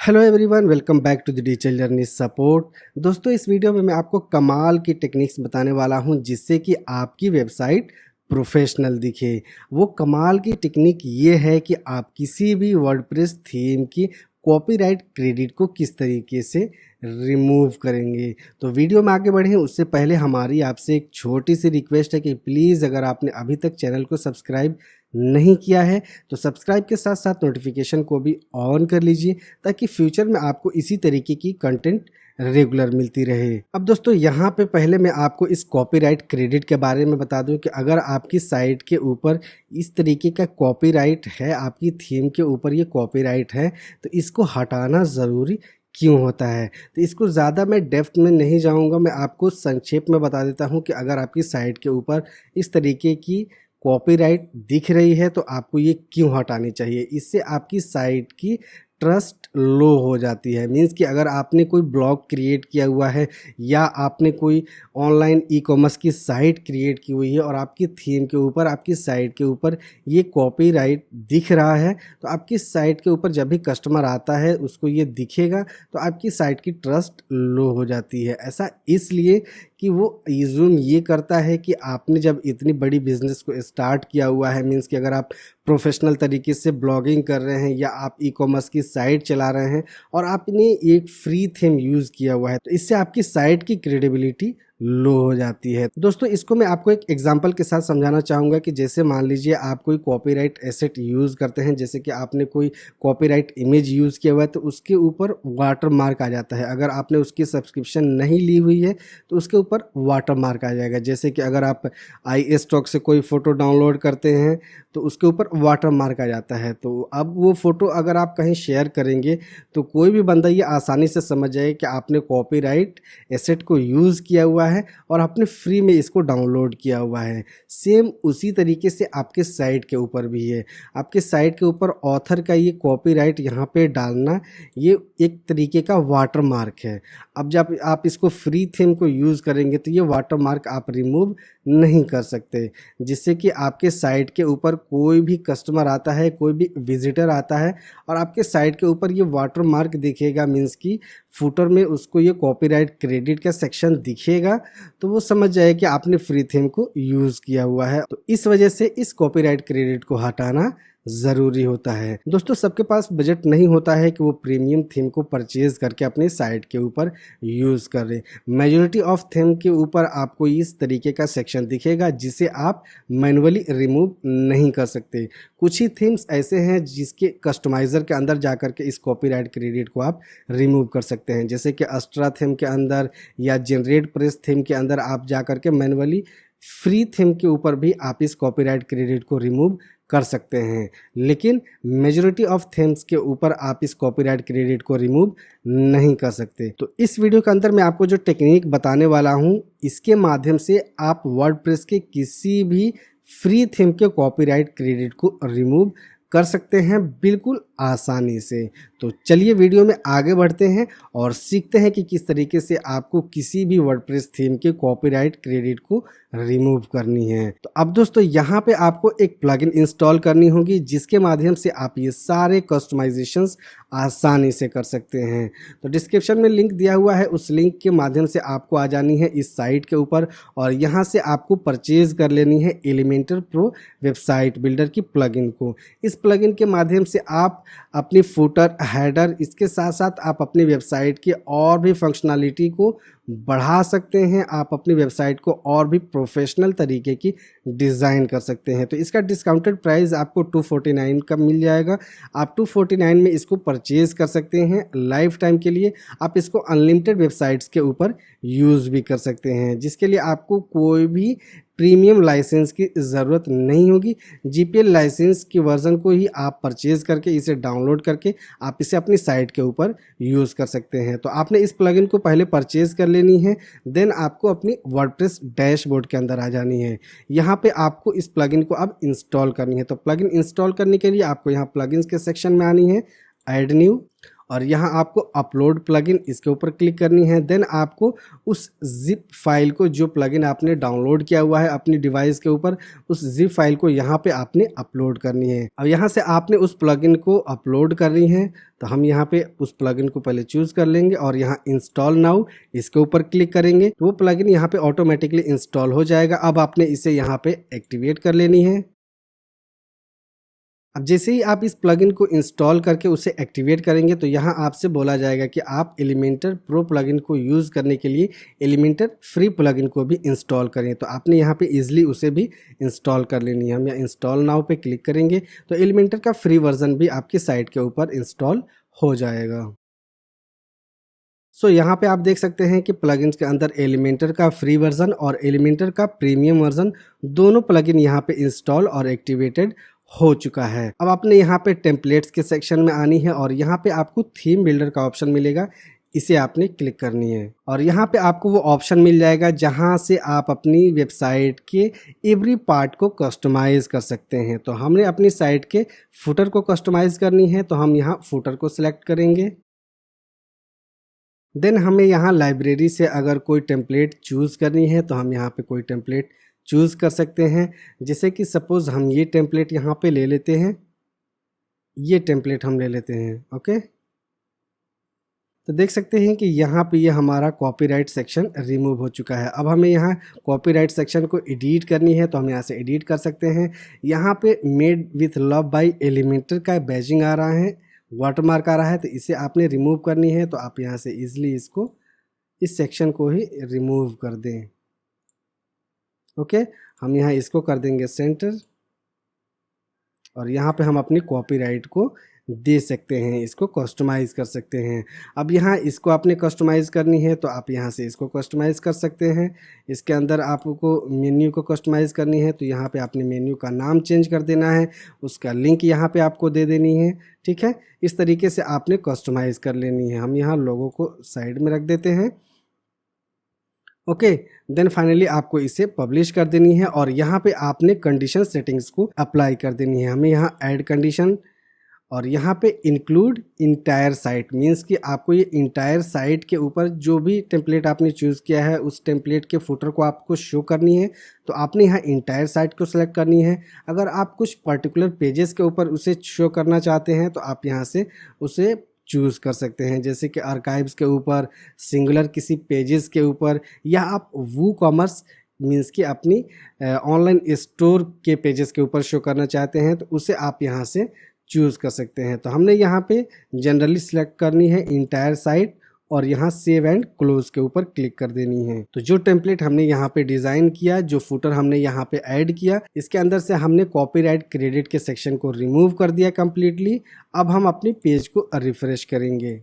Hello everyone, welcome back to the digital journey support. दोस्तों, इस video में मैं आपको कमाल की टेक्निक्स बताने वाला हूं जिससे कि आपकी वेबसाइट प्रोफेशनल दिखे। वो कमाल की टेक्निक ये है कि आप किसी भी वर्डप्रेस थीम की कॉपीराइट क्रेडिट को किस तरीके से रिमूव करेंगे। तो वीडियो में आगे बढ़ें उससे पहले हमारी आपसे एक छोटी सी रिक्वेस्ट है कि प्लीज़ अगर आपने अभी तक चैनल को सब्सक्राइब नहीं किया है तो सब्सक्राइब के साथ साथ नोटिफिकेशन को भी ऑन कर लीजिए ताकि फ्यूचर में आपको इसी तरीके की कंटेंट रेगुलर मिलती रहे। अब दोस्तों, यहाँ पे पहले मैं आपको इस कॉपीराइट क्रेडिट के बारे में बता दूं कि अगर आपकी साइट के ऊपर इस तरीके का कॉपीराइट है, आपकी थीम के ऊपर ये कॉपीराइट है, तो इसको हटाना ज़रूरी क्यों होता है। तो इसको ज़्यादा मैं डेप्थ में नहीं जाऊंगा, मैं आपको संक्षेप में बता देता हूं कि अगर आपकी साइट के ऊपर इस तरीके की कॉपीराइट दिख रही है तो आपको ये क्यों हटानी चाहिए। इससे आपकी साइट की ट्रस्ट लो हो जाती है। मीन्स कि अगर आपने कोई ब्लॉग क्रिएट किया हुआ है या आपने कोई ऑनलाइन ई कॉमर्स की साइट क्रिएट की हुई है और आपकी थीम के ऊपर, आपकी साइट के ऊपर ये कॉपीराइट दिख रहा है, तो आपकी साइट के ऊपर जब भी कस्टमर आता है उसको ये दिखेगा तो आपकी साइट की ट्रस्ट लो हो जाती है। ऐसा इसलिए कि वो एज्यूम ये करता है कि आपने जब इतनी बड़ी बिजनेस को स्टार्ट किया हुआ है, मीन्स कि अगर आप प्रोफेशनल तरीके से ब्लॉगिंग कर रहे हैं या आप ई कॉमर्स की साइट चला रहे हैं और आपने एक फ्री थीम यूज़ किया हुआ है, तो इससे आपकी साइट की क्रेडिबिलिटी लो हो जाती है। दोस्तों, इसको मैं आपको एक एग्जांपल के साथ समझाना चाहूँगा कि जैसे मान लीजिए आप कोई कॉपीराइट एसेट यूज़ करते हैं, जैसे कि आपने कोई कॉपीराइट इमेज यूज़ किया हुआ है तो उसके ऊपर वाटर मार्क आ जाता है। अगर आपने उसकी सब्सक्रिप्शन नहीं ली हुई है तो उसके ऊपर वाटर मार्क आ जाएगा। जैसे कि अगर आप आई स्टॉक से कोई फ़ोटो डाउनलोड करते हैं तो उसके ऊपर वाटर मार्क आ जाता है। तो अब वो फ़ोटो अगर आप कहीं शेयर करेंगे तो कोई भी बंदा ये आसानी से समझ जाए कि आपने कॉपीराइट एसेट को यूज़ किया हुआ है और आपने फ्री में इसको डाउनलोड किया हुआ है। सेम उसी तरीके से आपके साइट के ऊपर भी है। आपके साइट के ऊपर ऑथर का ये कॉपीराइट यहाँ पे डालना, ये एक तरीके का वाटर मार्क है। अब जब आप इसको फ्री थीम को यूज़ करेंगे तो ये वाटर मार्क आप रिमूव नहीं कर सकते, जिससे कि आपके साइट के ऊपर कोई भी कस्टमर आता है, कोई भी विजिटर आता है और आपके साइट के ऊपर ये वाटर मार्क दिखेगा, मीन्स कि फुटर में उसको ये कॉपीराइट क्रेडिट का सेक्शन दिखेगा, तो वो समझ जाए कि आपने फ्री थीम को यूज़ किया हुआ है। तो इस वजह से इस कॉपीराइट क्रेडिट को हटाना ज़रूरी होता है। दोस्तों, सबके पास बजट नहीं होता है कि वो प्रीमियम थीम को परचेज करके अपने साइट के ऊपर यूज़ करें। मेजॉरिटी ऑफ थीम के ऊपर आपको इस तरीके का सेक्शन दिखेगा जिसे आप मैनुअली रिमूव नहीं कर सकते। कुछ ही थीम्स ऐसे हैं जिसके कस्टमाइज़र के अंदर जा कर के इस कॉपीराइट क्रेडिट को आप रिमूव कर सकते हैं, जैसे कि अस्ट्रा थीम के अंदर या जनरेट प्रेस थीम के अंदर आप जा कर के मैनुअली फ्री थीम के ऊपर भी आप इस कॉपीराइट क्रेडिट को रिमूव कर सकते हैं। लेकिन मेजॉरिटी ऑफ थीम्स के ऊपर आप इस कॉपीराइट क्रेडिट को रिमूव नहीं कर सकते। तो इस वीडियो के अंदर मैं आपको जो टेक्निक बताने वाला हूं, इसके माध्यम से आप वर्डप्रेस के किसी भी फ्री थीम के कॉपीराइट क्रेडिट को रिमूव कर सकते हैं बिल्कुल आसानी से। तो चलिए वीडियो में आगे बढ़ते हैं और सीखते हैं कि किस तरीके से आपको किसी भी वर्डप्रेस थीम के कॉपीराइट क्रेडिट को रिमूव करनी है। तो अब दोस्तों, यहाँ पे आपको एक प्लगइन इंस्टॉल करनी होगी जिसके माध्यम से आप ये सारे कस्टमाइजेशंस आसानी से कर सकते हैं। तो डिस्क्रिप्शन में लिंक दिया हुआ है, उस लिंक के माध्यम से आपको आ जानी है इस साइट के ऊपर और यहाँ से आपको परचेज कर लेनी है एलिमेंटर प्रो वेबसाइट बिल्डर की प्लगइन को। इस प्लगइन के माध्यम से आप अपनी फुटर, हेडर, इसके साथ साथ आप अपनी वेबसाइट की और भी फंक्शनलिटी को बढ़ा सकते हैं। आप अपनी वेबसाइट को और भी प्रोफेशनल तरीके की डिज़ाइन कर सकते हैं। तो इसका डिस्काउंटेड प्राइस आपको 249 का मिल जाएगा। आप 249 में इसको परचेज़ कर सकते हैं। लाइफ टाइम के लिए आप इसको अनलिमिटेड वेबसाइट्स के ऊपर यूज़ भी कर सकते हैं, जिसके लिए आपको कोई भी प्रीमियम लाइसेंस की ज़रूरत नहीं होगी। जीपीएल लाइसेंस की वर्जन को ही आप परचेज़ करके इसे डाउनलोड करके आप इसे अपनी साइट के ऊपर यूज़ कर सकते हैं। तो आपने इस प्लगइन को पहले परचेज़ कर लेनी है, देन आपको अपनी वर्डप्रेस डैशबोर्ड के अंदर आ जानी है। यहाँ पे आपको इस प्लगइन को अब इंस्टॉल करनी है। तो प्लगइन इंस्टॉल करने के लिए आपको यहाँ प्लगइन्स के सेक्शन में आनी है, ऐड न्यू, और यहाँ आपको अपलोड प्लगइन इसके ऊपर क्लिक करनी है। देन आपको उस जिप फाइल को, जो प्लगइन आपने डाउनलोड किया हुआ है अपनी डिवाइस के ऊपर, उस जिप फाइल को यहाँ पे आपने अपलोड करनी है। अब यहाँ से आपने उस प्लगइन को अपलोड करनी है, तो हम यहाँ पे उस प्लगइन को पहले चूज कर लेंगे और यहाँ इंस्टॉल नाउ इसके ऊपर क्लिक करेंगे तो वो प्लगइन यहाँ पे ऑटोमेटिकली इंस्टॉल हो जाएगा। अब आपने इसे यहाँ पे एक्टिवेट कर लेनी है। अब जैसे ही आप इस प्लगइन को इंस्टॉल करके उसे एक्टिवेट करेंगे तो यहाँ आपसे बोला जाएगा कि आप एलिमेंटर प्रो प्लगइन को यूज़ करने के लिए एलिमेंटर फ्री प्लगइन को भी इंस्टॉल करें। तो आपने यहाँ पे इजीली उसे भी इंस्टॉल कर लेनी है। हम यहाँ इंस्टॉल नाउ पे क्लिक करेंगे तो एलिमेंटर का फ्री वर्जन भी आपकी साइट के ऊपर इंस्टॉल हो जाएगा। यहाँ पे आप देख सकते हैं कि प्लगइन्स के अंदर एलिमेंटर का फ्री वर्जन और एलिमेंटर का प्रीमियम वर्जन दोनों प्लगइन यहाँ पे इंस्टॉल और एक्टिवेटेड हो चुका है। अब आपने यहाँ पे टेम्पलेट्स के सेक्शन में आनी है और यहाँ पे आपको थीम बिल्डर का ऑप्शन मिलेगा, इसे आपने क्लिक करनी है और यहाँ पे आपको वो ऑप्शन मिल जाएगा जहाँ से आप अपनी वेबसाइट के एवरी पार्ट को कस्टमाइज कर सकते हैं। तो हमने अपनी साइट के फुटर को कस्टमाइज करनी है, तो हम यहाँ फुटर को सिलेक्ट करेंगे। देन हमें यहाँ लाइब्रेरी से अगर कोई टेम्पलेट चूज़ करनी है तो हम यहाँ पे कोई टेम्पलेट चूज़ कर सकते हैं। जैसे कि सपोज़ हम ये टेम्पलेट यहाँ पे ले लेते हैं, ये टेम्पलेट हम ले लेते हैं। ओके, तो देख सकते हैं कि यहाँ पे ये हमारा कॉपीराइट सेक्शन रिमूव हो चुका है। अब हमें यहाँ कॉपीराइट सेक्शन को एडिट करनी है तो हम यहाँ से एडिट कर सकते हैं। यहाँ पे made with love by Elementor का बैजिंग आ रहा है, वाटरमार्क आ रहा है, तो इसे आपने रिमूव करनी है। तो आप यहाँ से इजीली इसको, इस सेक्शन को ही रिमूव कर दें। ओके, हम यहाँ इसको कर देंगे सेंटर और यहाँ पे हम अपनी कॉपीराइट को दे सकते हैं, इसको कस्टमाइज़ कर सकते हैं। अब यहाँ इसको आपने कस्टमाइज़ करनी है तो आप यहाँ से इसको कस्टमाइज़ कर सकते हैं। इसके अंदर आपको मेन्यू को कस्टमाइज़ करनी है तो यहाँ पे आपने मेन्यू का नाम चेंज कर देना है, उसका लिंक यहाँ पे आपको दे देनी है। ठीक है, इस तरीके से आपने कस्टमाइज़ कर लेनी है। हम यहाँ लोगों को साइड में रख देते हैं। ओके, देन फाइनली आपको इसे पब्लिश कर देनी है और यहाँ पे आपने कंडीशन सेटिंग्स को अप्लाई कर देनी है। हमें यहाँ ऐड कंडीशन और यहाँ पे इंक्लूड इंटायर साइट, मींस कि आपको ये इंटायर साइट के ऊपर जो भी टेम्पलेट आपने चूज़ किया है उस टेम्पलेट के फुटर को आपको शो करनी है। तो आपने यहाँ इंटायर साइट को सिलेक्ट करनी है। अगर आप कुछ पर्टिकुलर पेजेस के ऊपर उसे शो करना चाहते हैं तो आप यहाँ से उसे चूज़ कर सकते हैं, जैसे कि आर्काइव्स के ऊपर, सिंगुलर किसी पेजेस के ऊपर, या आप वू कॉमर्स मीन्स कि अपनी ऑनलाइन स्टोर के पेजेस के ऊपर शो करना चाहते हैं तो उसे आप यहाँ से चूज़ कर सकते हैं। तो हमने यहाँ पे जनरली सिलेक्ट करनी है इंटायर साइट और यहाँ सेव एंड क्लोज के ऊपर क्लिक कर देनी है। तो जो टेम्पलेट हमने यहाँ पे डिज़ाइन किया, जो फुटर हमने यहाँ पे ऐड किया, इसके अंदर से हमने कॉपीराइट क्रेडिट के सेक्शन को रिमूव कर दिया कम्प्लीटली। अब हम अपनी पेज को रिफ्रेश करेंगे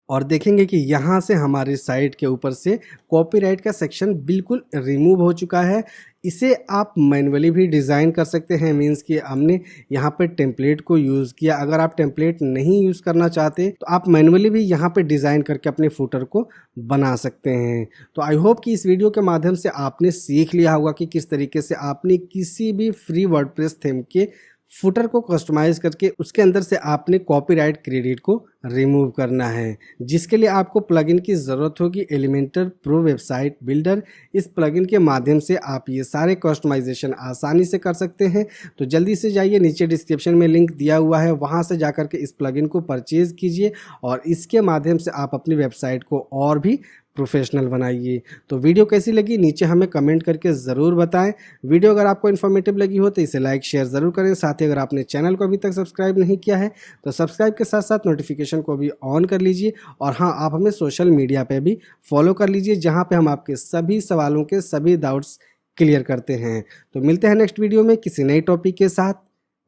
और देखेंगे कि यहाँ से हमारे साइट के ऊपर से कॉपीराइट का सेक्शन बिल्कुल रिमूव हो चुका है। इसे आप मैन्युअली भी डिज़ाइन कर सकते हैं, मींस कि हमने यहाँ पे टेम्पलेट को यूज़ किया। अगर आप टेम्पलेट नहीं यूज़ करना चाहते तो आप मैन्युअली भी यहाँ पे डिज़ाइन करके अपने फुटर को बना सकते हैं। तो आई होप कि इस वीडियो के माध्यम से आपने सीख लिया होगा कि किस तरीके से आपने किसी भी फ्री वर्डप्रेस थीम के फुटर को कस्टमाइज करके उसके अंदर से आपने कॉपीराइट क्रेडिट को रिमूव करना है, जिसके लिए आपको प्लगइन की ज़रूरत होगी एलिमेंटर प्रो वेबसाइट बिल्डर। इस प्लगइन के माध्यम से आप ये सारे कस्टमाइजेशन आसानी से कर सकते हैं। तो जल्दी से जाइए, नीचे डिस्क्रिप्शन में लिंक दिया हुआ है, वहाँ से जाकर के इस प्लगइन को परचेज़ कीजिए और इसके माध्यम से आप अपनी वेबसाइट को और भी प्रोफेशनल बनाइए। तो वीडियो कैसी लगी नीचे हमें कमेंट करके ज़रूर बताएं। वीडियो अगर आपको इन्फॉर्मेटिव लगी हो तो इसे लाइक शेयर ज़रूर करें। साथ ही अगर आपने चैनल को अभी तक सब्सक्राइब नहीं किया है तो सब्सक्राइब के साथ साथ नोटिफिकेशन को भी ऑन कर लीजिए। और हाँ, आप हमें सोशल मीडिया पे भी फॉलो कर लीजिए, जहाँ पे हम आपके सभी सवालों के सभी डाउट्स क्लियर करते हैं। तो मिलते हैं नेक्स्ट वीडियो में किसी नए टॉपिक के साथ।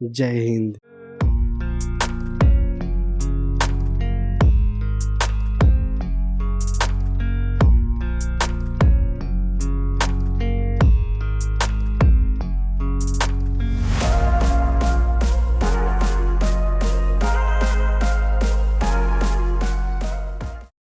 जय हिंद।